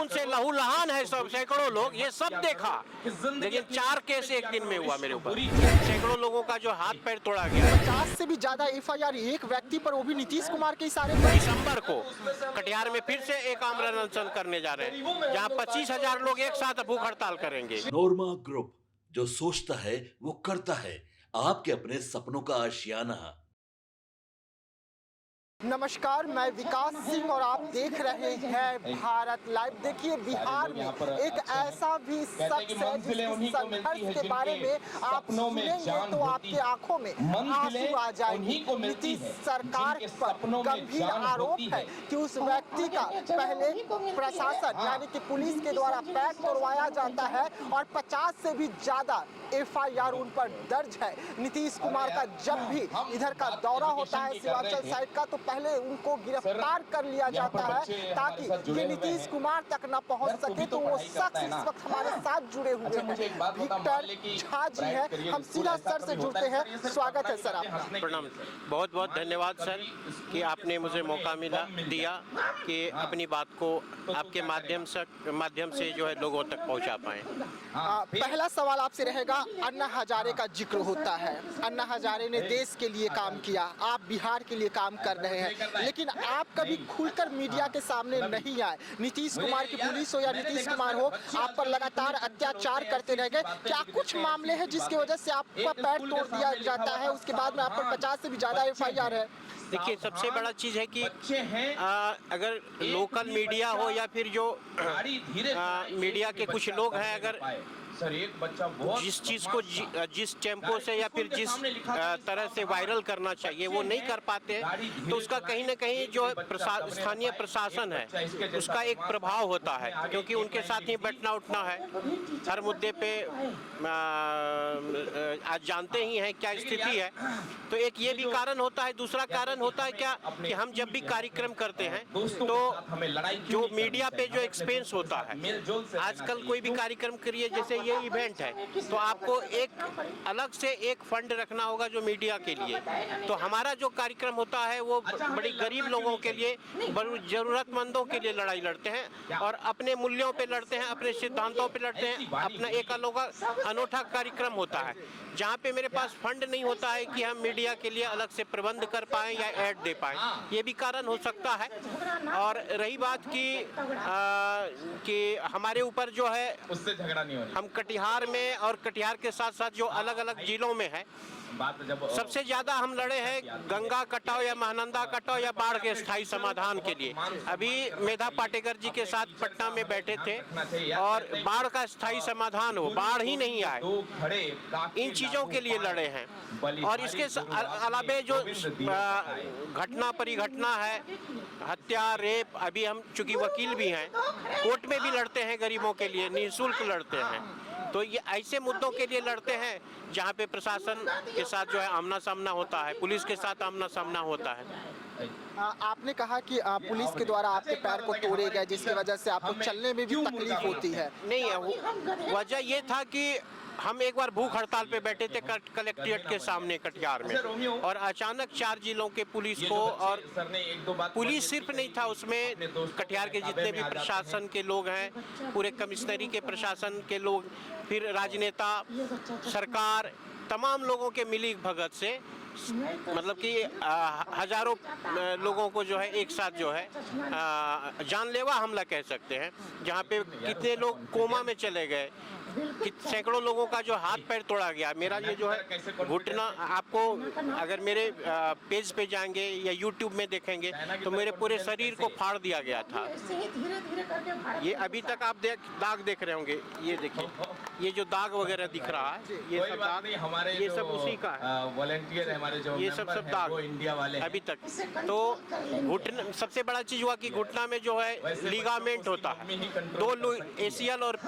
खून से लहूलुहान है सब, सैकड़ों लोग, ये सब देखा, लेकिन 4 केस एक दिन में हुआ मेरे ऊपर। सैकड़ों लोगों का जो हाथ पैर तोड़ा गया। 50 से भी ज्यादा एफआईआर एक व्यक्ति पर, वो भी नीतीश कुमार के इशारे पर। दिसंबर को कटिहार में फिर से एक आमरण अनशन करने जा रहे हैं, जहां 25,000 लोग एक साथ भूख हड़ताल करेंगे। नोरमा ग्रुप, जो सोचता है वो करता है, आपके अपने सपनों का आशियाना। नमस्कार, मैं विकास सिंह और आप देख रहे हैं भारत लाइव। देखिए, बिहार में एक ऐसा भी शख्स है जिसके संघर्ष के बारे में आप सुनेंगे तो आपके आंखों में आंसू आ जाएंगे। नीतीश सरकार पर गंभीर आरोप है कि उस व्यक्ति का पहले प्रशासन यानी कि पुलिस के द्वारा पैर तोड़वाया जाता है और 50 से भी ज्यादा एफआईआर उन पर दर्ज है। नीतीश कुमार का जब भी इधर का दौरा होता है सीमांचल साइड का, तो पहले उनको गिरफ्तार कर लिया जाता है ताकि ये नीतीश कुमार तक न पहुंच सके। तो वो शख्स इस वक्त हमारे साथ जुड़े हुए हैं, विक्टर झा जी है। हम सीधा सर से जुड़ते हैं। स्वागत है सर आपका। प्रणाम, बहुत बहुत धन्यवाद सर कि आपने मुझे मौका दिया कि अपनी बात को आपके माध्यम से जो है लोगों तक पहुंचा पाए। पहला सवाल आपसे रहेगा, अन्ना हजारे का जिक्र होता है। अन्ना हजारे ने देश के लिए काम किया, आप बिहार के लिए काम कर रहे हैं, लेकिन आप कभी खुलकर मीडिया के सामने नहीं आए। नीतीश कुमार की पुलिस हो या नीतीश कुमार हो, आप पर लगातार अत्याचार करते रह गए। क्या कुछ मामले हैं जिसकी वजह से आपका पैर तोड़ दिया जाता है, उसके बाद में आप पर 50 से भी ज्यादा एफआईआर है? देखिए, सबसे बड़ा चीज है कि अगर लोकल मीडिया हो या फिर जो मीडिया के कुछ लोग हैं, अगर सर एक बच्चा जिस चीज को जिस टेम्पो से या फिर जिस तरह से वायरल करना चाहिए वो नहीं कर पाते, तो उसका कहीं ना कहीं जो स्थानीय प्रशासन है उसका एक प्रभाव होता है, क्योंकि उनके साथ ही बैठना उठना है हर मुद्दे पे। आज जानते ही हैं क्या स्थिति है, तो एक ये भी कारण होता है। दूसरा कारण होता है क्या कि हम जब भी कार्यक्रम करते हैं तो जो मीडिया पे जो एक्सपेंस होता है, आजकल कोई भी कार्यक्रम करिए, जैसे ये इवेंट है, तो आपको एक अलग से एक फंड रखना होगा जो मीडिया के लिए। तो हमारा जो कार्यक्रम होता है वो बड़ी गरीब लोगों के लिए, जरूरतमंदों के लिए लड़ाई लड़ते हैं और अपने मूल्यों पे लड़ते हैं, अपने सिद्धांतों पे लड़ते हैं। अपना एक अनोखा कार्यक्रम होता है जहाँ पे मेरे पास फंड नहीं होता है कि हम मीडिया के लिए अलग से प्रबंध कर पाएं या ऐड दे पाएं, ये भी कारण हो सकता है। और रही बात कि हमारे ऊपर जो है, उससे झगड़ा नहीं होना। हम कटिहार में और कटिहार के साथ साथ जो अलग अलग जिलों में है, सबसे ज्यादा हम लड़े हैं गंगा कटाव या महानंदा कटाव या बाढ़ के स्थायी समाधान के लिए। अभी मेधा पाटेकर जी के साथ पटना में बैठे थे और बाढ़ का स्थायी समाधान हो, बाढ़ ही नहीं आए, इन चीजों के लिए लड़े हैं। और इसके अलावा जो घटना परिघटना है, हत्या, रेप, अभी हम चूंकि वकील भी हैं, कोर्ट में भी लड़ते हैं गरीबों के लिए, निःशुल्क लड़ते हैं। तो ये ऐसे मुद्दों के लिए लड़ते हैं जहाँ पे प्रशासन के साथ जो है आमना सामना होता है, पुलिस के साथ आमना सामना होता है। आपने कहा कि पुलिस के द्वारा आपके पैर को तोड़े गए, जिसकी वजह से आपको चलने में भी तकलीफ होती है। नहीं, वजह ये था कि हम एक बार भूख हड़ताल पे बैठे थे कलेक्ट्रेट के सामने कटिहार में, और अचानक 4 जिलों के पुलिस को, और पुलिस सिर्फ नहीं था उसमें, कटिहार के जितने भी प्रशासन के लोग हैं, पूरे कमिश्नरी के प्रशासन के लोग, फिर राजनेता, सरकार, तमाम लोगों के मिली भगत से, मतलब कि हजारों लोगों को जो है एक साथ जो है जानलेवा हमला कह सकते हैं, जहाँ पे कितने लोग कोमा में चले गए, सैकड़ों लोगों का जो हाथ पैर तोड़ा गया। मेरा ये जो है घुटना, आपको अगर मेरे पेज पे जाएंगे या यूट्यूब में देखेंगे तो मेरे पूरे शरीर को फाड़ दिया गया था। ये अभी तक आप दाग देख रहे होंगे, ये देखिए, ये जो दाग वगैरह दिख रहा है, ये सब दाग, ये सब उसी का है, वॉलंटियर हमारे जो ये सब दाग इंडिया वाले अभी तक। तो घुटना, सबसे बड़ा चीज हुआ कि घुटना में जो है लिगामेंट होता है, 2 ACL और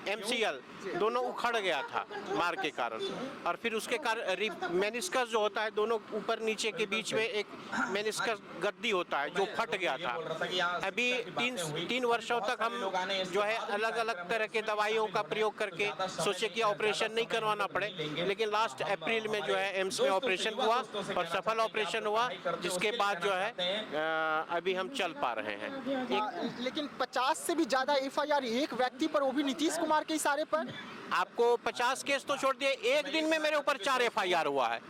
MCL दोनों उखड़ गया था मार के कारण, और फिर उसके कारण मेनिस्कस जो होता है दोनों ऊपर नीचे के बीच में एक मेनिस्कस गद्दी होता है जो फट गया था। अभी तीन वर्षों तक हम जो है अलग अलग तरह के दवाइयों का प्रयोग करके सोचे कि ऑपरेशन नहीं करवाना पड़े, लेकिन लास्ट अप्रैल में जो है एम्स में ऑपरेशन हुआ और सफल ऑपरेशन हुआ, जिसके बाद जो है अभी हम चल पा रहे हैं। लेकिन 50 से भी ज्यादा FIR एक व्यक्ति पर, वो भी नीतीश कुमार के इशारे पर। आपको 50 केस तो छोड़ दिए, एक दिन में मेरे ऊपर 4 FIR हुआ है।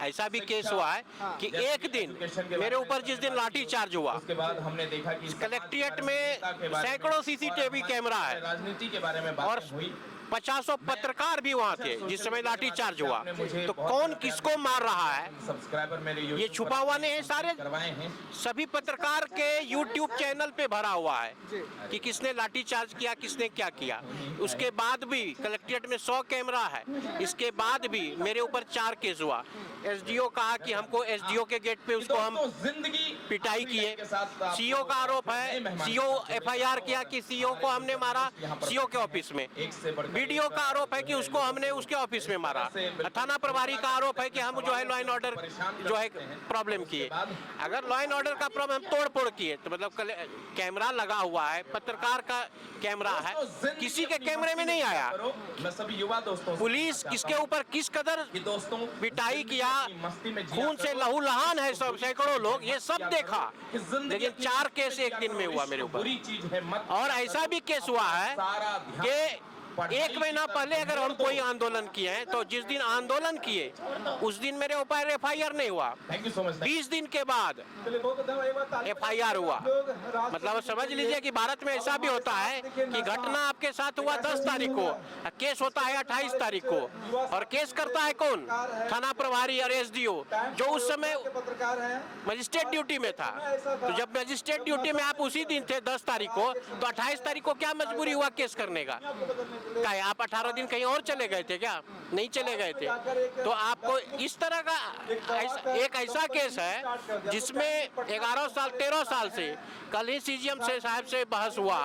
ऐसा भी केस हुआ है कि एक दिन मेरे ऊपर जिस दिन लाठी चार्ज हुआ, उसके बाद हमने देखा कि कलेक्ट्रेट में सैकड़ों CCTV कैमरा है राजनीति के बारे में और बातें हुई। 50 पत्रकार भी वहाँ थे जिस समय लाठी चार्ज हुआ। तो कौन किसको मार रहा है सब्सक्राइबर मेरे ये छुपा हुआ नहीं है, सारे करवाए हैं। सभी पत्रकार के YouTube चैनल पे भरा हुआ है कि किसने लाठी चार्ज किया, किसने क्या किया। उसके बाद भी कलेक्ट्रेट में 100 कैमरा है, इसके बाद भी मेरे ऊपर 4 केस हुआ। SDO कहा कि हमको SDO के गेट पे उसको हम जिंदगी पिटाई किए। CO का आरोप है, CO FIR किया कि CO को हमने मारा CO के ऑफिस में। BDO का आरोप है कि उसको हमने उसके ऑफिस में मारा। थाना प्रभारी का आरोप है कि हम जो है लॉ एंड ऑर्डर जो है प्रॉब्लम किए। अगर लॉ एंड ऑर्डर का प्रॉब्लम तोड़ फोड़ किए तो मतलब कैमरा लगा हुआ है, पत्रकार का कैमरा है, किसी के कैमरे में नहीं आया। मैं सभी युवा दोस्तों, पुलिस किसके ऊपर किस कदर दोस्तों पिटाई किया, मस्ती में जिया खून से लहूलुहान है सब, सैकड़ों लोग, ये सब देखा। लेकिन 4 केस एक दिन में हुआ मेरे ऊपर। बुरी चीज है मत। और ऐसा भी केस हुआ है सारा कि 1 महीना पहले अगर हम कोई आंदोलन किए हैं तो जिस दिन आंदोलन किए उस दिन मेरे ऊपर FIR नहीं हुआ, थैंक यू सो मच। 20 दिन के बाद FIR हुआ। मतलब समझ लीजिए कि भारत में ऐसा भी होता है कि घटना आपके साथ हुआ 10 तारीख को, केस होता है 28 तारीख को, और केस करता है कौन? थाना प्रभारी और SDO, जो उस समय मजिस्ट्रेट ड्यूटी में था। तो जब मजिस्ट्रेट ड्यूटी में आप उसी दिन थे 10 तारीख को, तो 28 तारीख को क्या मजबूरी हुआ केस करने का? क्या आप 18 दिन कहीं और चले गए थे क्या? नहीं चले गए थे। तो आपको इस तरह का एक ऐसा केस है जिसमें 11 साल 13 साल से, कल ही CGM से साहब से बहस हुआ,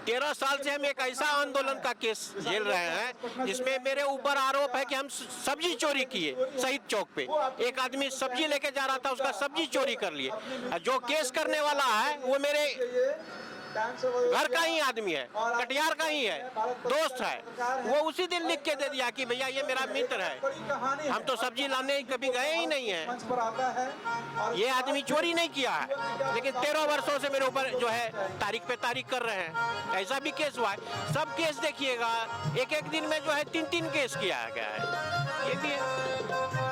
13 साल से हम एक ऐसा आंदोलन का केस झेल रहे हैं जिसमें मेरे ऊपर आरोप है कि हम सब्जी चोरी किए शहीद चौक पे। एक आदमी सब्जी लेके जा रहा था, उसका सब्जी चोरी कर लिए। जो केस करने वाला है वो मेरे घर का ही आदमी है, कटिहार का ही है, दोस्त है। वो उसी दिन लिख के दे दिया कि भैया ये मेरा मित्र है, हम तो सब्जी लाने कभी गए ही नहीं है, ये आदमी चोरी नहीं किया है। लेकिन 13 वर्षों से मेरे ऊपर जो है तारीख पे तारीख कर रहे हैं। ऐसा भी केस हुआ है। सब केस देखिएगा, एक एक दिन में जो है 3-3 केस किया गया है। ये भी है।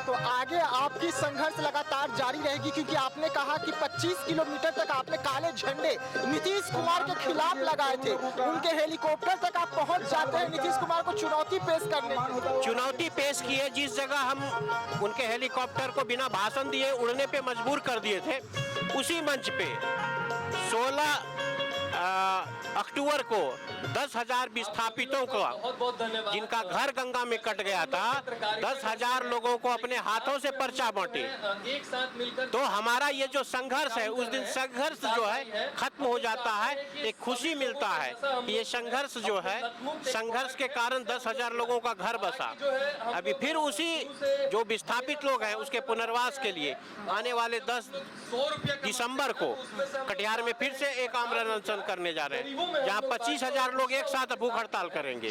तो आगे आपकी संघर्ष लगातार जारी रहेगी, क्योंकि आपने कहा कि 25 किलोमीटर तक आपने काले झंडे नीतीश कुमार के खिलाफ लगाए थे। उनके हेलीकॉप्टर तक आप पहुंच जाते हैं नीतीश कुमार को चुनौती पेश करने की। चुनौती पेश की है। जिस जगह हम उनके हेलीकॉप्टर को बिना भाषण दिए उड़ने पे मजबूर कर दिए थे, उसी मंच पे 16 अक्टूबर को 10,000 विस्थापितों को, जिनका घर गंगा में कट गया था, 10,000 लोगों को अपने हाथों से पर्चा बांटे। तो हमारा ये जो संघर्ष है, उस दिन संघर्ष जो है खत्म हो जाता है। एक खुशी मिलता है कि ये संघर्ष जो है, संघर्ष के कारण 10,000 लोगों का घर बसा। अभी फिर उसी जो विस्थापित लोग हैं उसके पुनर्वास के लिए आने वाले 10 दिसंबर को कटिहार में फिर से एक आमरण अनशन करने जा रहे हैं, जहाँ 25,000 लोग एक साथ भूख हड़ताल करेंगे।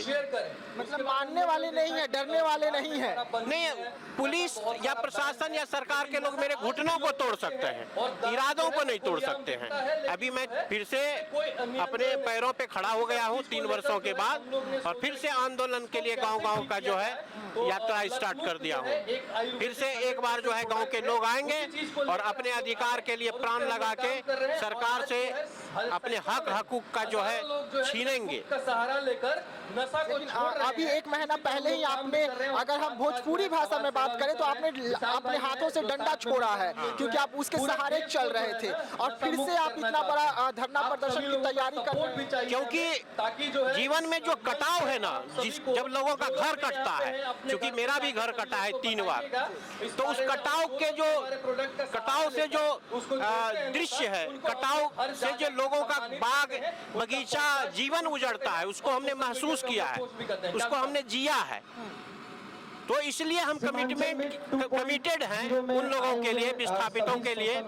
मतलब मानने वाले नहीं है, डरने वाले नहीं है। नहीं, पुलिस या प्रशासन या सरकार के लोग मेरे घुटनों को तोड़ सकते हैं, इरादों को नहीं तोड़ सकते हैं। अभी मैं फिर से अपने पैरों पे खड़ा हो गया हूँ 3 वर्षों के बाद, और फिर से आंदोलन के लिए गांव-गांव का जो है यात्रा स्टार्ट कर दिया हूँ। फिर से एक बार जो है गांव के लोग आएंगे और अपने अधिकार के लिए प्राण लगा के सरकार से अपने हकूक का जो है छीनेंगे। सहारा लेकर नशा को अभी 1 महीना पहले ही आपने, अगर हम भोजपुरी भाषा में बात करें तो आपने अपने हाथों से डंडा छोड़ा है, क्योंकि आप उसके सहारे चल रहे थे, और फिर से आप इतना बड़ा धरना प्रदर्शन की तैयारी कर रहे हैं। क्योंकि जीवन में जो कटाव है ना, जब लोगों का घर कटता है, क्योंकि मेरा भी घर कटा है 3 बार, तो उस कटाव से जो दृश्य है, कटाव से जो लोगों का बाग बगीचा बगीचा जीवन उजड़ता है, उसको हमने महसूस किया है, उसको हमने जिया है। तो इसलिए हम कमिटेड हैं उन लोगों के लिए, विस्थापितों के लिए,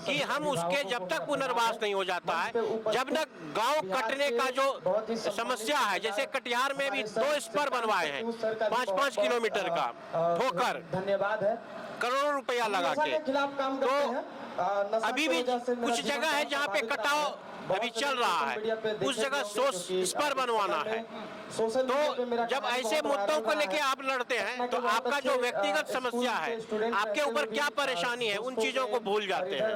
कि हम उसके जब तक पुनर्वास नहीं हो जाता है, जब तक गांव कटने का जो समस्या है, जैसे कटिहार में भी 2 स्पर बनवाए हैं 5-5 किलोमीटर का ठोकर, धन्यवाद है, करोड़ों रुपया लगा के। तो अभी भी कुछ जगह है जहाँ पे कटाव अभी चल रहा है, उस जगह 100 स्पर बनवाना है। तो जब ऐसे मुद्दों को लेके आप लड़ते हैं तो आपका जो व्यक्तिगत समस्या है, आपके ऊपर क्या परेशानी है, उन चीजों को भूल जाते हैं।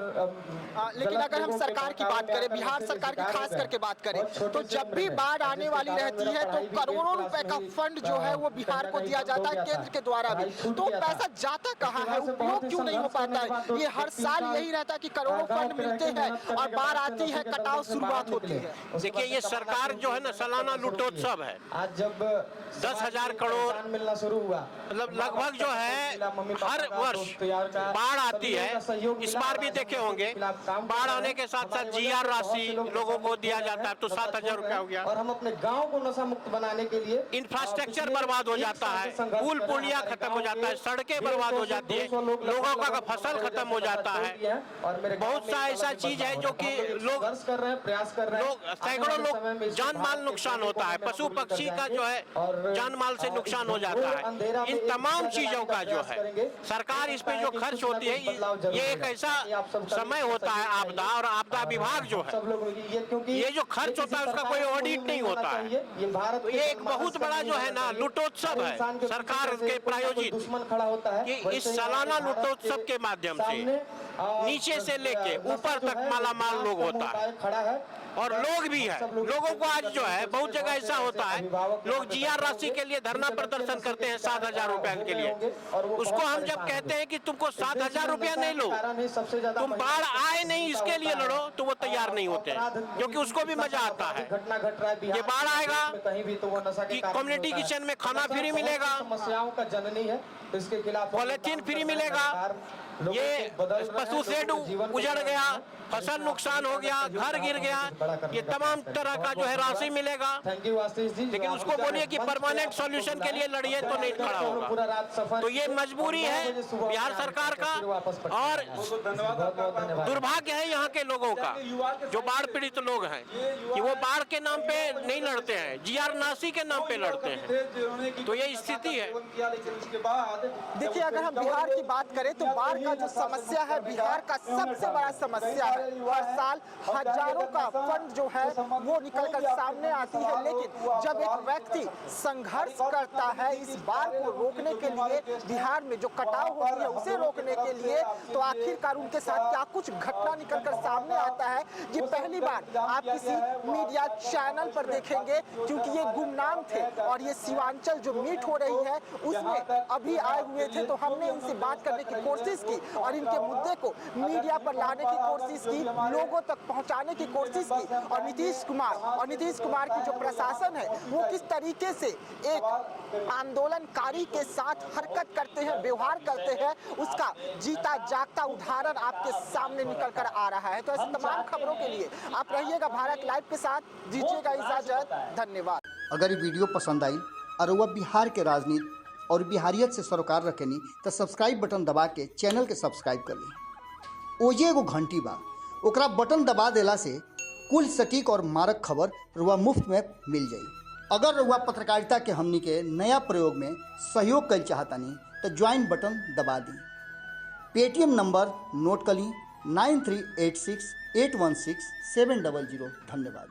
लेकिन अगर हम सरकार की बात करें, बिहार सरकार की खास करके बात करें, तो जब भी बाढ़ आने वाली रहती है तो करोड़ों रुपए का फंड जो है वो बिहार को दिया जाता है, केंद्र के द्वारा भी। तो पैसा जाता कहाँ है, उपयोग क्यों नहीं हो पाता है? ये हर साल यही रहता है कि करोड़ों फंड मिलते हैं और बाढ़ आती है, कटाव शुरुआत होती है। देखिए, ये सरकार जो है ना, सालाना लूटोत्सव है। आज जब 10,000 करोड़ मिलना शुरू हुआ, मतलब लगभग जो है हर वर्ष बाढ़ आती है। इस बार भी देखे होंगे, बाढ़ आने के साथ साथ GR राशि लोगों को दिया जाता है, तो 7,000 रुपया हो गया। और हम अपने गांव को नशा मुक्त बनाने के लिए इंफ्रास्ट्रक्चर बर्बाद हो जाता है, पुल पुलिया खत्म हो जाता है, सड़कें बर्बाद हो जाती है, लोगों का फसल खत्म हो जाता है। बहुत सा ऐसा चीज है जो कि लोग कर रहे हैं, प्रयास कर रहे हैं। सैकड़ों लोग जान माल नुकसान होता है, पशु पक्षी का जो है जान माल से नुकसान हो जाता है। इन तमाम चीजों का जो है सरकार इस पे जो खर्च होती है, ये एक ऐसा समय होता है आपदा, और आपदा विभाग जो है ये जो खर्च होता है उसका कोई ऑडिट नहीं होता है। तो ये एक बहुत बड़ा जो है ना लूटोत्सव है सरकार के प्रायोजित, दुश्मन खड़ा होता है कि इस सालाना लूटोत्सव के माध्यम से नीचे से लेके ऊपर तक मालामाल लोग होता है, खड़ा है। और लोग भी है। लोगों को आज जो है बहुत जगह ऐसा होता है, लोग GR राशि के लिए धरना प्रदर्शन करते हैं 7,000 रुपया के लिए। उसको हम जब कहते हैं कि तुमको 7,000 रुपया नहीं लो, तुम बाढ़ आए नहीं इसके लिए लड़ो, तो वो तैयार नहीं होते, क्योंकि उसको भी मजा आता है। घटना घट रहा है ये बाढ़ आएगा कहीं भी, तो वो नशा कि कम्युनिटी किचन में खाना फ्री मिलेगा, समस्याओं का जननी है, इसके खिलाफ पॉलिथीन फ्री मिलेगा, ये पशु शेड उजड़ गया, फसल नुकसान हो गया, घर गिर गया, ये तमाम तरह का जो है राशि मिलेगा। Thank you Ashish ji. लेकिन उसको बोलिए कि परमानेंट सॉल्यूशन के लिए लड़िए तो नहीं खड़ा होगा। तो ये मजबूरी है बिहार सरकार का, और दुर्भाग्य है यहाँ के लोगों का, जो बाढ़ पीड़ित लोग हैं, कि वो बाढ़ के नाम पे नहीं लड़ते हैं, GR नासी के नाम पे लड़ते हैं। तो ये स्थिति है। देखिए, अगर हम बिहार की बात करें तो बाढ़ का जो समस्या है बिहार का सबसे बड़ा समस्या है। हर साल हजारों का फंड जो है वो निकलकर सामने आती है, लेकिन जब एक व्यक्ति संघर्ष करता है इस बाढ़ को रोकने के लिए, बिहार में जो कटाव होती है उसे रोकने के लिए, तो आखिरकार उनके साथ क्या कुछ घटना निकलकर सामने आता है, ये पहली बार आप किसी मीडिया चैनल पर देखेंगे, क्योंकि ये गुमनाम थे और ये सीमांचल जो मीट हो रही है उसमें अभी आए हुए थे। तो हमने इनसे बात करने की कोशिश की और इनके मुद्दे को मीडिया पर लाने की कोशिश की, लोगों तक पहुंचाने की कोशिश की, और नीतीश कुमार की जो प्रशासन है वो किस तरीके से एक आंदोलनकारी के साथ हरकत करते हैं, व्यवहार करते हैं, उसका जीता जागता उदाहरण आपके सामने निकल कर आ रहा है। तो ऐसी तमाम खबरों के लिए आप रहिएगा भारत लाइव के साथ, दीजिएगा इजाजत, धन्यवाद। अगर ये वीडियो पसंद आई और वह बिहार के राजनीति और बिहारियत से सरोकार रखेनी तो सब्सक्राइब बटन दबा के चैनल के सब्सक्राइब कर ली। ओजे एगो घंटी बा, ओकरा बटन दबा देला से कुल सटीक और मारक खबर रुआ मुफ्त में मिल जाई। अगर रुआ पत्रकारिता के हमनी के नया प्रयोग में सहयोग कर चाहतानी तो ज्वाइन बटन दबा दी। पेटीएम नंबर नोट कर ली 9386816700। धन्यवाद।